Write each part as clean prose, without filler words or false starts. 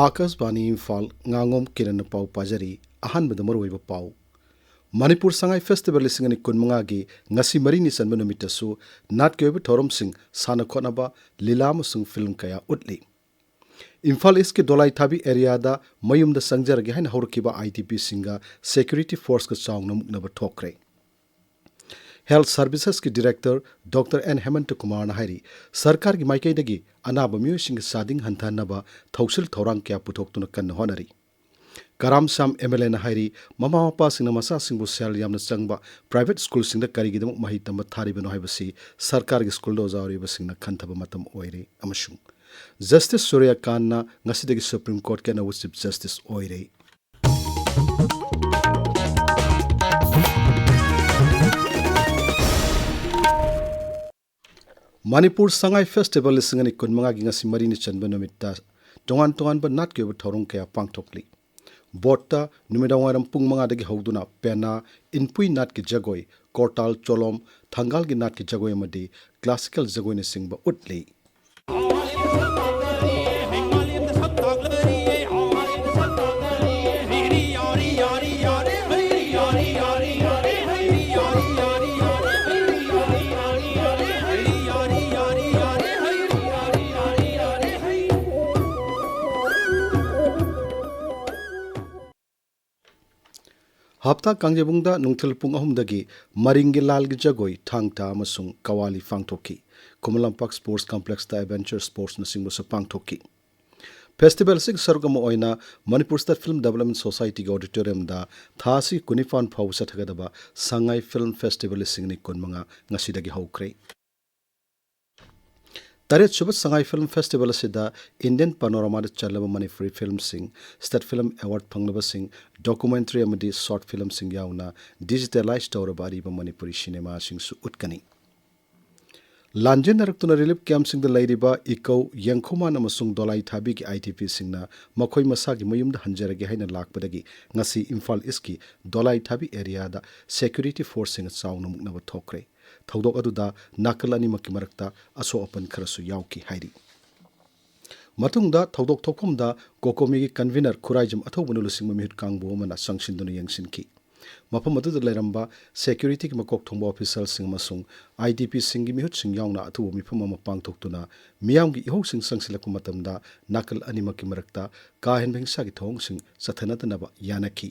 Akashvani Imphal Ngangom Kiran pau pajari ahanbada maruiba pau Manipur Sangai Festival lisingani kunmanga gi ngasi marini sanba numitasu natkyoba thorom sing sana khonaba lilam sung film kaya utli Imphal East ke Dolai Thabi area da mayumda sangjaragi hain hawrkiba ITP singa security force ka chawngnam muknaba thokre Health Services ki Director Dr. N. Hemant Kumar Nahari Sarkar ki Maikaidagi Anaba Musing Sading Hantanaba Thausil Thorang Kya Putoktuna Kan Honari Karam Sam MLA Nahari Mama Mapa Sing Namasa Sing Busel Yamna Changba Private School Sing the Karigidam Mahitamba Tharibano Hibasi Sarkar ki School Dozari Basing Kantaba Matam Oire Amashung Justice Surya Khan na Ngasidagi Supreme Court Kana Chief Justice Oire Manipur Sangai Festival lisingani kunmanga gi ngasi marini chanba numitta tongan ba nat kyoba thorong kaya pangthokli botta numidawaram pungmanga dagi hawduna pena inpui nat ki jagoi kortal cholom thangal gi nat ki jagoi amadi classical jagoi ne singba utli Hapta Kangjebungda Nungthil Pung Ahumdagi Maringi Lalgi Jagoi Thangta Amasung Kawali Fangthoki Kumalampak Sports Complex ta Adventure Sports Nasingbo sa Pangthoki Festival sing sarugama oina Manipur State Film Development Society ga auditorium da thasi kunifan phau sathagadaba Sangai Film Festival singni kunmanga ngasidagi haukre Taret Subat Sangai Film Festival Sida Indian Panorama de Chalaba Manipuri Film Sing State Film Award Panglaba Sing Documentary Amadi Short Film Sing Yauna Digitalized Taurabari ba Manipuri Cinema Sing Su Utkani Lanjen Naraktuna Relief Camp Sing the Ladiba Iko Yankoma Namasung Dolai Thabi ki ITP Sing na Makoi Masagi Mayumda Hanjaragi Haina Lakpadagi Ngasi Imphal Iski Dolai Thabi area da Security Force Sing Sauna Muknaba Thokre Thaudok aduda nakalani maki marakta aso apan kharasu yauki hairi matungda thaudok thokphumda kokomi gi convener khuraijam athobunu lusing mamihut kangbo mana sangshinduna yangsinki mafam aduda lairamba security ki makok thongba official sing masung IDP singi mihut sing yauna athu mifam ama pangthoktuna miyam gi ihok sing sangsilaku matamda nakal ani maki marakta ka henbengsa gi thong sing sathanatnaba yanaki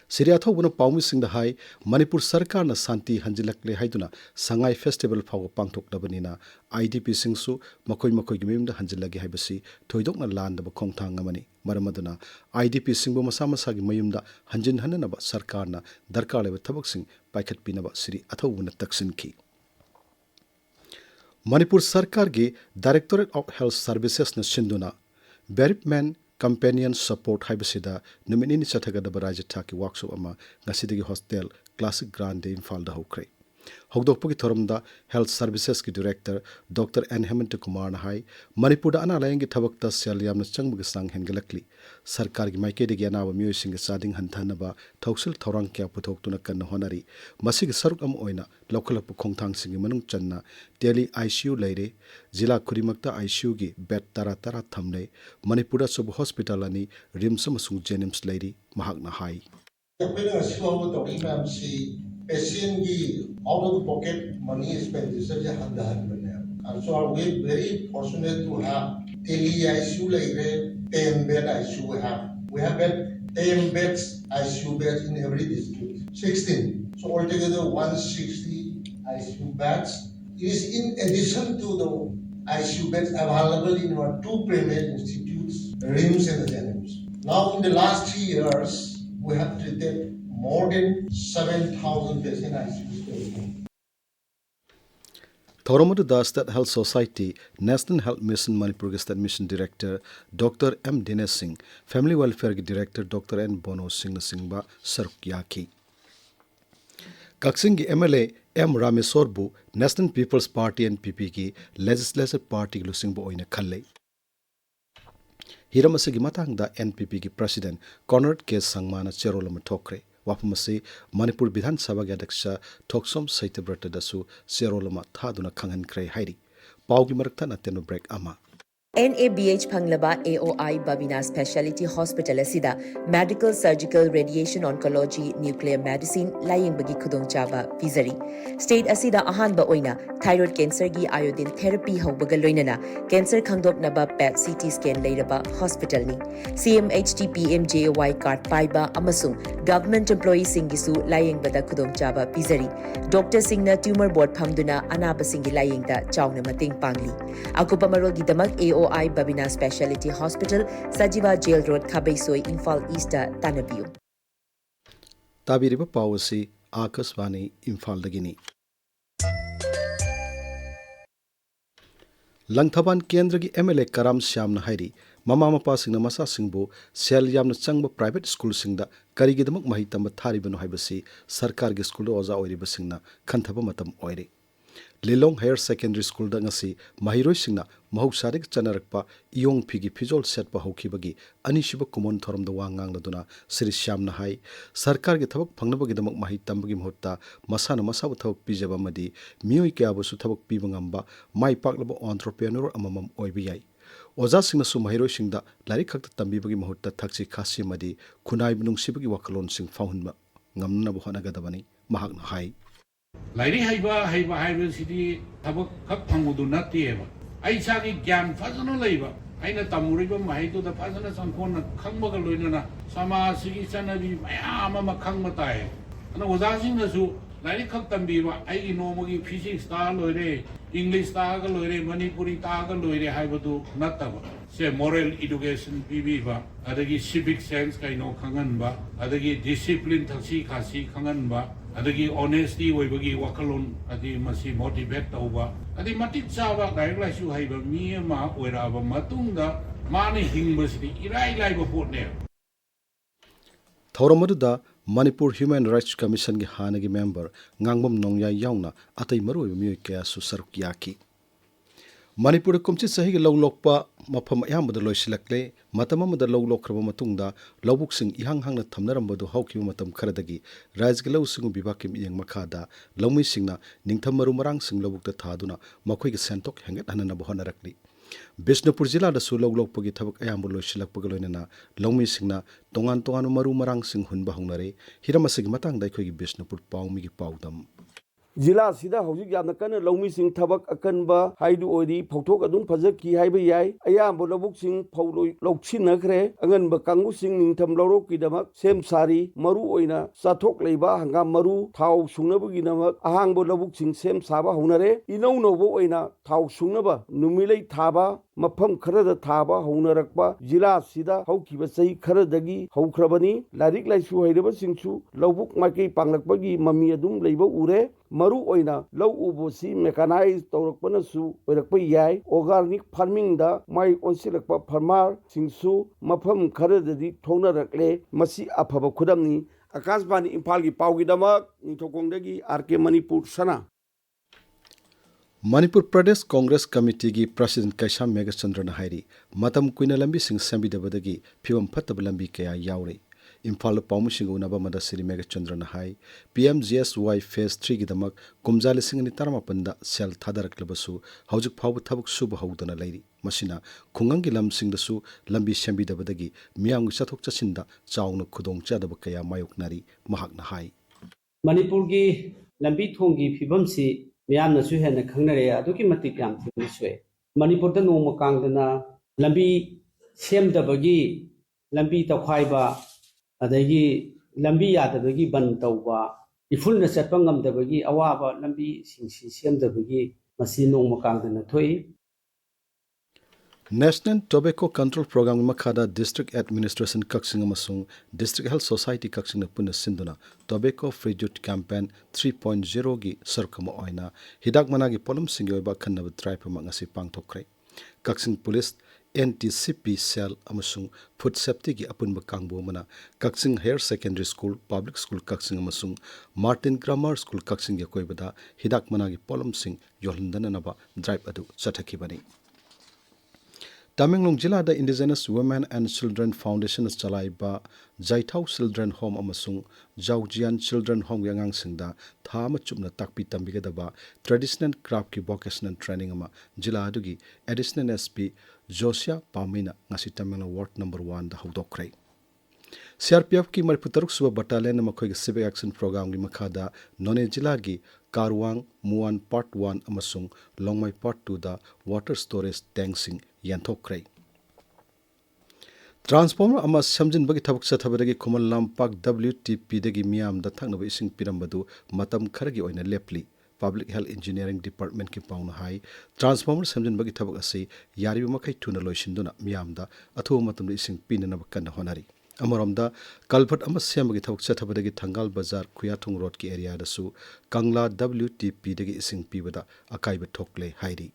Siria thobuna paumi sing the high Manipur Sarkar na Santi Hanjilakle Haiduna Sangai Festival Phaw Pangthok Dabanina IDP Singsu Makoi Gimim the Hanjilagi Hibasi Toydok na land of Kongtang Amani Maramaduna IDP Singbo Masamasagi Mayumda Hanjin Hananaba Sarkarna Darkale with Tabak Sing Paikat Pinaba Siri Athobuna Taksin Ki Manipur Sarkar gi Directorate of Health Services na Shinduna Beripman Companion Support Haibasida Numinini Chathagadaba Rajataki Workshop Ama Ngasidigi Hostel Classic Grande Imphal da Hokre Hogdokpugi Thoramda Health Services ki Director Dr. N. Hemant Kumar Nahai Manipur da ana layangi thabakta sel yamna changbugi sang hengalakli Sarkar gi maikedi anawa miyosing sading hanthanaba thausil thorang kya puthoktuna kan honari masig saruk am oina lokalapu khongthang singi manung channa Delhi ICU leire Jila Kurimakta ICU gi bed tara thamle Manipur sub hospital ani RIMS amasung Jenims leire mahakna hai patient out of the pocket money expenditure and so we very fortunate to have daily ICU like 10 bed ICU we have 10 beds ICU beds in every district 16 so altogether 160 ICU beds is in addition to the ICU beds available in our two premier institutes RIMS and Jenims. Now in the last 3 years we have treated more than 7,000 patients ICU. Thoramadu Da State Health Society National Health Mission Manipur State Mission Director Dr. M. Dinesh Singh Family Welfare Director Dr. N. Bono Singh Singba Sarukyaki Kaksingi MLA M. Ramesorbu National People's Party NPP ki Legislative Party Lusingbo Oina Khalle Hiramasigi Matangda NPP ki President Conrad K. Sangmana Cherolama Thokre Wapamasi Manipur Bidhan Sabha Gadaksha Toksom Saitabrata Dasu Serolama Thaduna Kangan Kray Hairi Paugi Marakta Nateno Break Ama NABH Phanglaba AOI Babina Specialty Hospital asida Medical Surgical Radiation Oncology Nuclear Medicine laying bagi khudong chaba pizari state asida ahanba oina thyroid cancer gi iodine therapy haubaga loinana cancer khangdop naba PET CT scan leiraba hospital ni CMHT PMJY card paiba amasung government employees singisu laying bada khudong chaba pizari doctor singna tumor board phamduna anaba singi laying da chawna mating pangli akupa marol gi damak AOI Babina Specialty Hospital, Sajiva Jail Road, Khabaisoi, Imphal East, Tanabiu. Tabiriba Pawasi, Akasvani, Imphal Dagini. Langthaban Kendragi MLA Karam Syamna Hairi, Mama Mapa Singna Masa Singbo, Sel Yamna Changba Private School Singda, Karigidamak Mahitamba Tharibano Haibasi, Sarkargi School Oza Oiriba Singna, Kanthaba Matam Oiri. Lilong Higher Secondary School da ngasi mahiroi singna mahausarik chanarakpa iyong phigi phijol setpa hokibagi anishiba common thorom da wangang laduna Sri Syamna hai sarkar gi thabak phangnabagi damak mahi tambagi mohutta masana masabu thabak pijaba madi mioi kyabu su thabak pibangamba mai paklaba entrepreneur amamam oibi yai oja singna su mahiroi singda larik khakta tambibagi mohutta thakchi khasi madi khunai bunung sibagi wakalon sing fahunba ngamna bo hanagadabani mahakna hai Lairi haiba sidi tabak khak phangudu nattieba ai sagi gyan fazana leiba aina tamuriba mahaitu da fazana sankhona khangbaga loinana samasigi chanabi mayam ama khangma tai ana ozasing nasu lairi khak tambiba ai nomagi physics ta loire English ta ga loire Manipuri ta ga loire haibadu nattaba se moral education bibiba adagi civic sense kaino khanganba adagi discipline thasi khasi khanganba adagi honesty oibagi wakalon adi masi motivate tauba adi matik chawa direct laisu haiba mi ma oiraba matungda mani hingbasidi irai laiba potne Thauramadu Manipur Human Rights Commission gi hanagi member Ngangom Nongya yauna atai maroi mioi kaya su saruk yaki Manipur kumchi sahi gi lawlokpa mafam ayambada loisilakle matam amada lawlokraba matungda lawbuk sing ihang hangna thamnarambadu hawkiba matam kharadagi raj gi lawsingu bibakim iyeng makhada lawmi singna ningtham maru marang sing lawbukta thaduna makhoi gi sentok hengat hanana bohanarakli Bisnupur Jila da su lawlokpagi thabak ayambu loisilakpaga loinana lawmi singna tongan tongan maru marang sing hunba hongnare hiramasigi matang dai khoi gi Bisnupur pawmi gi pawdam Jila sida hojik yamna kana lawmi sing thabak akanba haidu oidi phauthok adum phajaki haiba yai ayambo labuk sing phaulo loksinakre anganba kangu sing ningtham lawrok kidamak sem sari maru oina sathok leiba hangam maru thau sungnabagi namak ahangbo labuk sing sem saba honare inau nobo oina thau sungnaba numilei thaba mafam kharada thaba haunarakpa jila sida haukiba sahi kharadagi haukrabani larik laisu hairaba singsu lawbuk maikei panglakpagi mami adum leiba ure maru oina law ubosi mechanized tawrakpana su oirakpa yai organic farming da mai onsilakpa farmer singsu mafam kharadadi thongnarakle masi afaba khudamni Akashbani Imphal gi pawgi damak nithokongdagi RK Manipur sana Manipur Pradesh Congress Committee gi President Kaisham Megachandra Hairi matam kuina lambi sing sambidabadagi phiwam phattaba lambi kaya yaure Imphal Pamusing unaba mada Sri Megachandra Hai PMGSY Phase 3 gi damak kumjali singani taramapanda sel thadaraklabasu hawjuk phawbu thabuk suba hawdana lairi masina khungangi lamsing dasu lambi sambidabadagi miyamgi chathok chasinda chawna khudong chadaba kaya mayoknari mahakna hai Manipur gi lambi thongi phibamsi miyamna su hena khangnare aduki matik yam thiniswe Manipur da nongma kangdana lambi semdabagi lambi takhaiba adagi lambi yadabagi ban tawba ifulna chatpa ngamdabagi awaba lambi singsi semdabagi masi nongma kangdana thoi National Tobacco Control Program Makhada District Administration Kaksing amasung District Health Society Kaksing na puna sinduna Tobacco Free Youth Campaign 3.0 gi sarkama oina hidak managi polum singyoiba khannaba drive mangasi pangthokre Kaksing Police NTCP Cell amasung Food Safety gi apunba kangbo mana Kaksing Higher Secondary School Public School Kaksing amasung Martin Grammar School Kaksing yakoibada hidak managi polum sing yohlandana naba drive adu chathakibani Tamenglong Jilla da Indigenous Women and Children Foundation chalaiba Jaithau Children Home amasung Jaujian Children Home yangang singda thama chupna takpi tambigadaba traditional craft ki vocational training ama jilla adugi additional SP Josia Pamina ngasi Tamenglong Ward number 1 da hawdokrai. CRPF ki Mariputaruk Suba Battalion makhoi civic action program gi makhada None Jilla gi Karwang Muan Part 1 amasung Longmai Part 2 da water storage tank sing yanthokrai. Transformer ama samjin bagi thabak sathabadagi Khumal Lampak WTP dagi miam da thaknaba ising pirambadu matam kharagi oina lepli. Public Health Engineering Department ki pauna hai transformer samjin bagi thabak ase yariba makai thuna loisinduna miam da athu matam ising pinana bakkan honari. Amaramda Kalpat ama semagi thabak sathabadagi Thangal Bazar Khuyathung Road ki area da su Kangla WTP dagi ising pibada akaiba thokle hairi.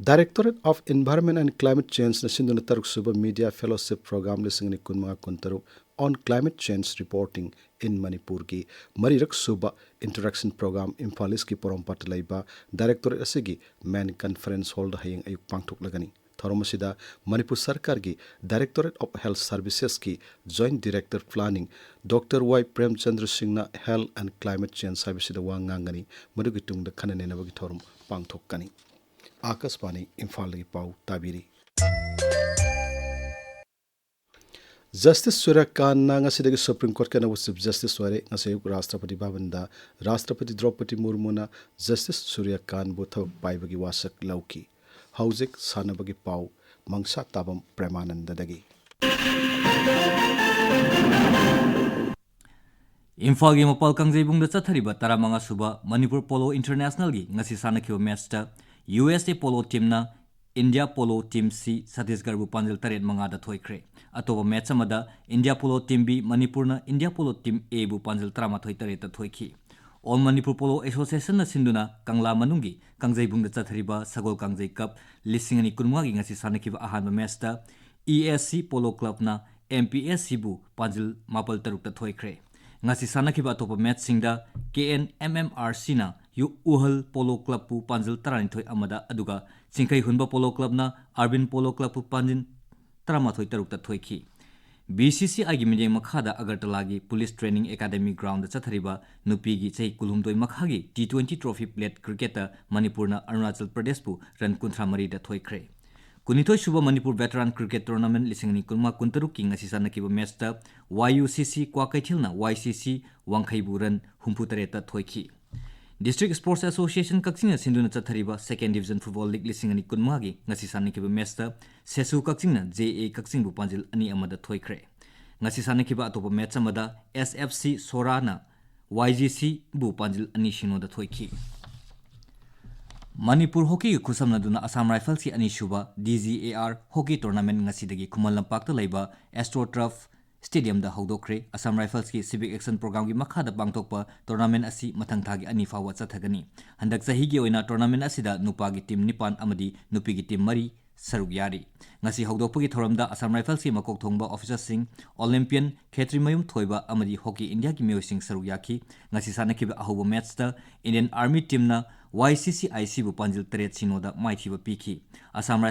Directorate of Environment and Climate Change na sinduna taruk suba Media Fellowship Program lisingni kunma kuntaru on climate change reporting in Manipur ki marirak suba interaction program Imphal ki porompat laiba Directorate asigi main conference hall da hayeng ayuk pangthok lagani. Thoramasida Manipur Sarkar ki Directorate of Health Services ki Joint Director Planning Dr. Y. Premchandra Singh na Health and Climate Change Services da wangangani madugitung da khanane na bagi thorum pangthok kani. Akaswani Imphal gi pau tabiri. Justice Surya Khan na ngasidagi Supreme Court kana Chief Justice ware ngasayuk Rashtrapati Bhavan da Rashtrapati Draupadi Murmu na Justice Surya Khan bu thawak paibagi wasak lauki. Haujik sanabagi pau Mangsatabam Premananda dagi. Imphal gi mapal kangjebung da chathariba taramanga suba Manipur Polo International gi ngasi sanakhiba match ta USA Polo team na India Polo team C Chhattisgarh bu panjal taret manga da thoikre. Atoba match amada India Polo team B Manipur na India Polo team A bu panjal trama thoi taret ta thoiki. All Manipur Polo Association na sinduna Kangla manungi kangjebung da chathariba Sagol Kangjei Cup lisingani kunma gi ngasi sanakhiba ahanba match ta ESC Polo Club na MPSC bu panjal mapal taruk ta thoikre. Ngasi sanakhiba atopa match singda KNMMRC na yu Uhal Polo Club pu panjal tarani thoi amada aduga Chingkai Hunba Polo Club na Arbin Polo Club pu panjin tarama thoi taruk ta thoiki. BCCI gi mideng makhada Agartala gi Police Training Academy ground da chathariba nupi gi chei kulhumdoi makhagi T20 trophy plate cricketer Manipur na Arunachal Pradesh pu ran kunthra mari da thoikre. Kunithoi suba Manipur Veteran Cricket Tournament lisingni kulma kuntaruk ki ngasi sanakiba match ta YUCC Kwakaithil na YCC Wangkhaibu ran humputare ta thoiki. District Sports Association Kakching na sinduna chathariba Second Division Football League lisingani kunma gi ngasi sanakiba match ta Sesu Kakching na JA Kakching bu panjil ani amada thoikre. Ngasi sanakiba atopa match amada SFC Sora na YGC bu panjil ani shino da thoiki. Manipur Hockey khusam naduna Assam Rifles ki ani shuba DGAR Hockey Tournament ngasidagi Khumal Lampak ta laiba AstroTurf Stadium da hawdokre. Assam Rifles ki Civic Action Program gi makhada pangtokpa tournament asi mathang thagi ani fawa chathagani. Handak sahi gi oina tournament asida nupa gi team nipan amadi nupi gi team mari saruk yari. Ngasi hawdokpagi thoramda Assam Rifles ki makok thongba officer sing Olympian Khetri Mayum thoiba amadi Hockey India ki meo sing saruk yaki. Ngasi sanakiba ahuba match ta Indian Army team na YCCIC bu panjil teret sinoda maithiba piki. Assam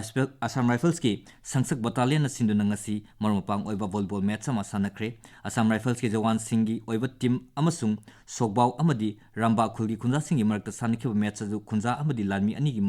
Rifles ki Sangsak Battalion na sinduna ngasi marmapang oiba volleyball match sama sanakre. Assam Rifles ki Jawan Singhi oiba team amasung Sogbau amadi Ramba Khulgi Khunja Singhi marakta sanakhiba match adu Khunja amadi Lanmi ani gi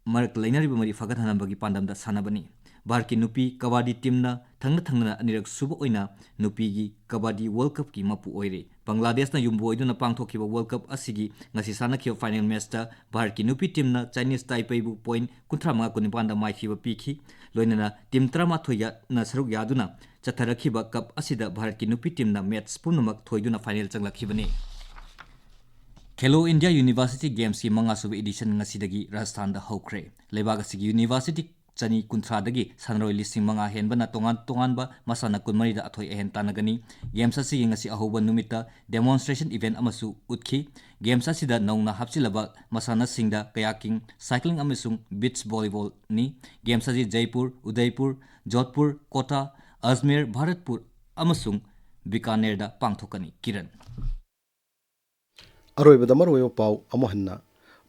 marak lainariba mari fagat hanambagi pandamda sanabani. Bharki nupi kabadi team na thangna anirak suba oina nupi gi kabadi World Cup ki mapu oire. Bangladesh na yumbo iduna pangthokiba World Cup asigi ngasi sanakhiba final match ta Bharki nupi team na Chinese Taipei bu point 35 da maithiba piki. Loinana team 13 na saruk yaduna chatharakhiba cup asida Bharki nupi team na match punamak thoiduna final changlakhibani. Hello India University Games ki manga edition ngasidagi Rajasthan da hokre. Lebaga sigi University chani kunthra dagi sanroi lising manga henba na tongan ba masana kunmari da athoi ehen tanagani. Games asi ngasi ahoba numita demonstration event amasu utkhi. Games asi da nauna hapchilaba masana singda kayaking, cycling amasung beach volleyball ni. Games asi Jaipur, Udaipur, Jodhpur, Kota, Ajmer, Bharatpur amasung Bikaner da pangthokani. Kiran Aroibada marwayo pau amohanna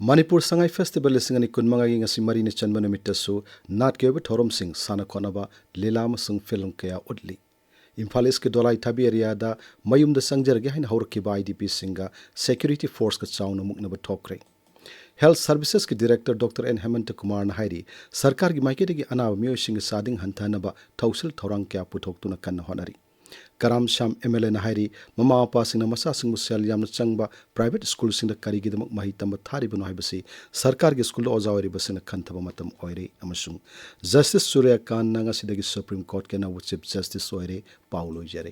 Manipur Sangai Festival singani kunmangai ngasi mari ni chanba namitasu nat kebe thorom sing sana khonaba lelam sung film kaya utli. Imphal ke dolai thabi area da mayum da sangjar ge hain haurki ba IDP singa security force ka chauna mukna ba thokre. Health Services के Director Dr. N. Hemant Kumar नाहारी सरकार की माइके की अनाव मियोसिंग सादिंग हंथानबा थौसल थौरांग क्या पुथोक्तुना कन्न honorary कराम Shyam MLA नाहारी mama आपा सिंग मसा सिंग मुसल यामन चंगबा प्राइवेट स्कूल सिंग करी गिदमक महि तंब थारिबनो हाइबसी सरकार की स्कूल ओजावरी बसिन खंथबा मतम ओइरे अमसुंग जस्टिस सूर्यकांत नंगा सिदगी सुप्रीम कोर्ट के नाउ चीफ जस्टिस ओइरे पाउलो जरे